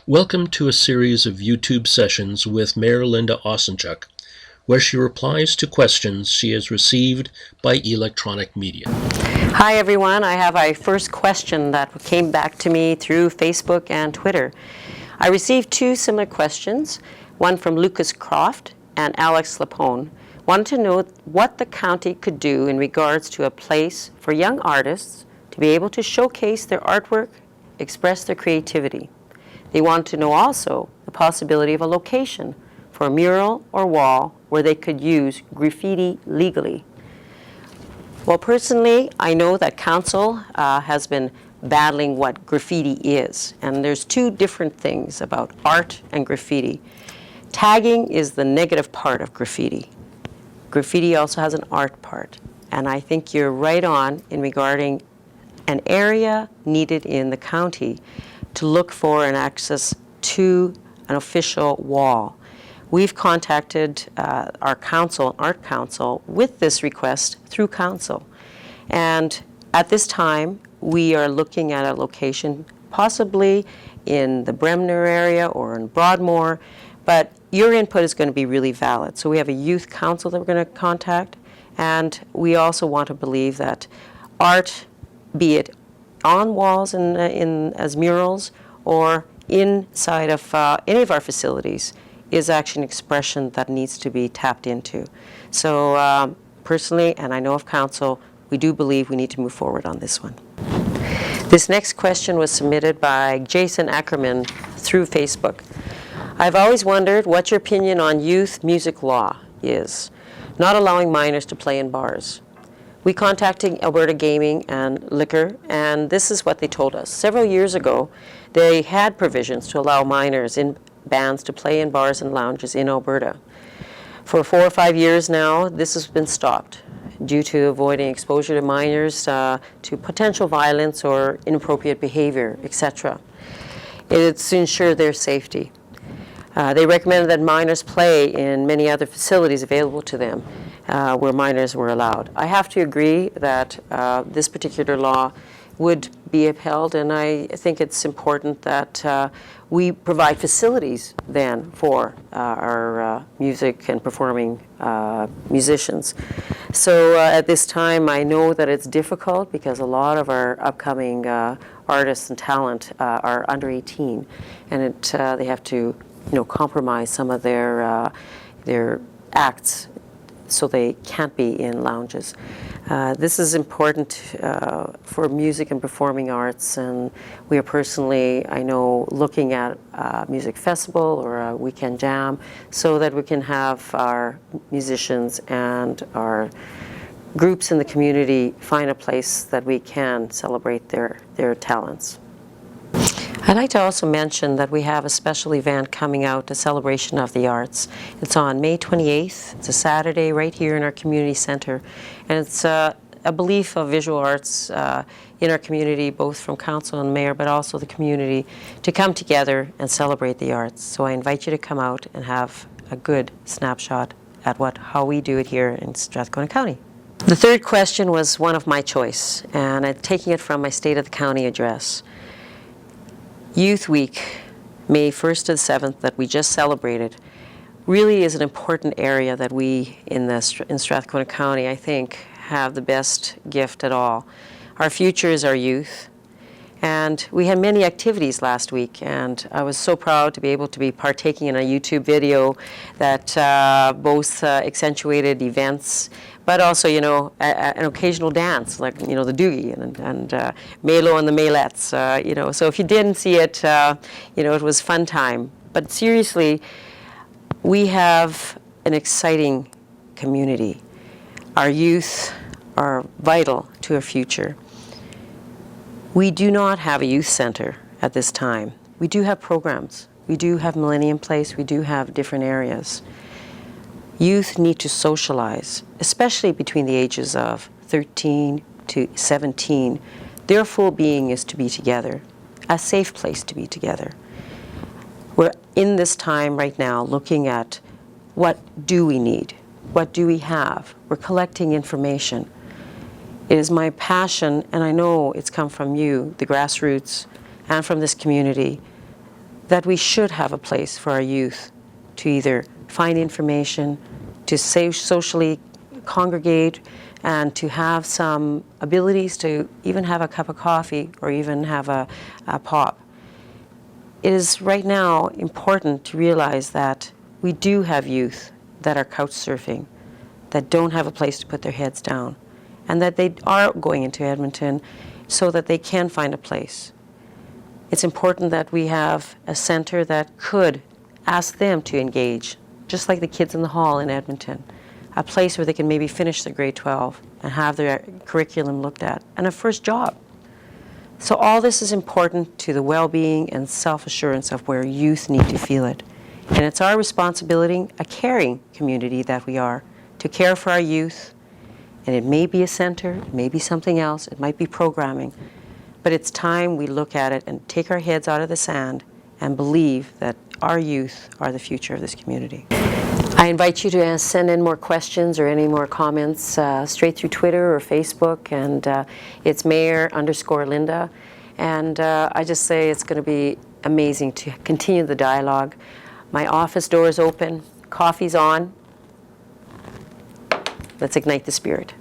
Welcome to a series of YouTube sessions with Mayor Linda Osinchuk, where she replies to questions she has received by electronic media. Hi everyone, I have a first question that came back to me through Facebook and Twitter. I received two similar questions, one from Lucas Croft and Alex Lapone. Wanted to know what the county could do in regards to a place for young artists to be able to showcase their artwork, express their creativity. They want to know also the possibility of a location for a mural or wall where they could use graffiti legally. Well, personally, I know that council has been battling what graffiti is, and there's two different things about art and graffiti. Tagging is the negative part of graffiti. Graffiti also has an art part, and I think you're right on in regarding an area needed in the county to look for an access to an official wall. We've contacted our council, Art Council, with this request through council. And at this time, we are looking at a location possibly in the Bremner area or in Broadmoor, but your input is going to be really valid. So we have a youth council that we're going to contact, and we also want to believe that art, be it on walls as murals or inside of any of our facilities, is actually an expression that needs to be tapped into. So personally, and I know of council, we do believe we need to move forward on this one. This next question was submitted by Jason Ackerman through Facebook. I've always wondered what your opinion on youth music law is, not allowing minors to play in bars. We contacted Alberta Gaming and Liquor, and this is what they told us. Several years ago, they had provisions to allow minors in bands to play in bars and lounges in Alberta. For 4 or 5 years now, this has been stopped due to avoiding exposure to minors to potential violence or inappropriate behavior, etc. It's to ensure their safety. They recommended that minors play in many other facilities available to them where minors were allowed. I have to agree that this particular law would be upheld, and I think it's important that we provide facilities then for our music and performing musicians. So at this time, I know that it's difficult because a lot of our upcoming artists and talent are under 18, and they have to compromise some of their acts so they can't be in lounges. This is important for music and performing arts, and we are personally, I know, looking at a music festival or a weekend jam so that we can have our musicians and our groups in the community find a place that we can celebrate their talents. I'd like to also mention that we have a special event coming out, a celebration of the arts. It's on May 28th. It's a Saturday right here in our community center. And it's a belief of visual arts in our community, both from council and mayor, but also the community, to come together and celebrate the arts. So I invite you to come out and have a good snapshot at how we do it here in Strathcona County. The third question was one of my choice, and I'm taking it from my State of the County address. Youth Week, May 1st to the 7th, that we just celebrated, really is an important area that we in Strathcona County, I think, have the best gift at all. Our future is our youth, and we had many activities last week, and I was so proud to be able to be partaking in a YouTube video that both accentuated events, but also, an occasional dance, like, the doogie and Melo and the Malettes, So if you didn't see it, it was fun time. But seriously, we have an exciting community. Our youth are vital to our future. We do not have a youth center at this time. We do have programs. We do have Millennium Place. We do have different areas. Youth need to socialize, especially between the ages of 13 to 17. Their full being is to be together, a safe place to be together. We're in this time right now looking at what do we need? What do we have? We're collecting information. It is my passion, and I know it's come from you, the grassroots, and from this community, that we should have a place for our youth to either find information, to socially congregate, and to have some abilities to even have a cup of coffee or even have a pop. It is right now important to realize that we do have youth that are couch surfing, that don't have a place to put their heads down, and that they are going into Edmonton so that they can find a place. It's important that we have a center that could ask them to engage, just like the kids in the hall in Edmonton, a place where they can maybe finish their grade 12 and have their curriculum looked at, and a first job. So all this is important to the well-being and self-assurance of where youth need to feel it. And it's our responsibility, a caring community that we are, to care for our youth. And it may be a center, it may be something else, it might be programming, but it's time we look at it and take our heads out of the sand and believe that our youth are the future of this community. I invite you to send in more questions or any more comments straight through Twitter or Facebook, and it's Mayor_Linda. And I just say it's going to be amazing to continue the dialogue. My office door is open, coffee's on. Let's ignite the spirit.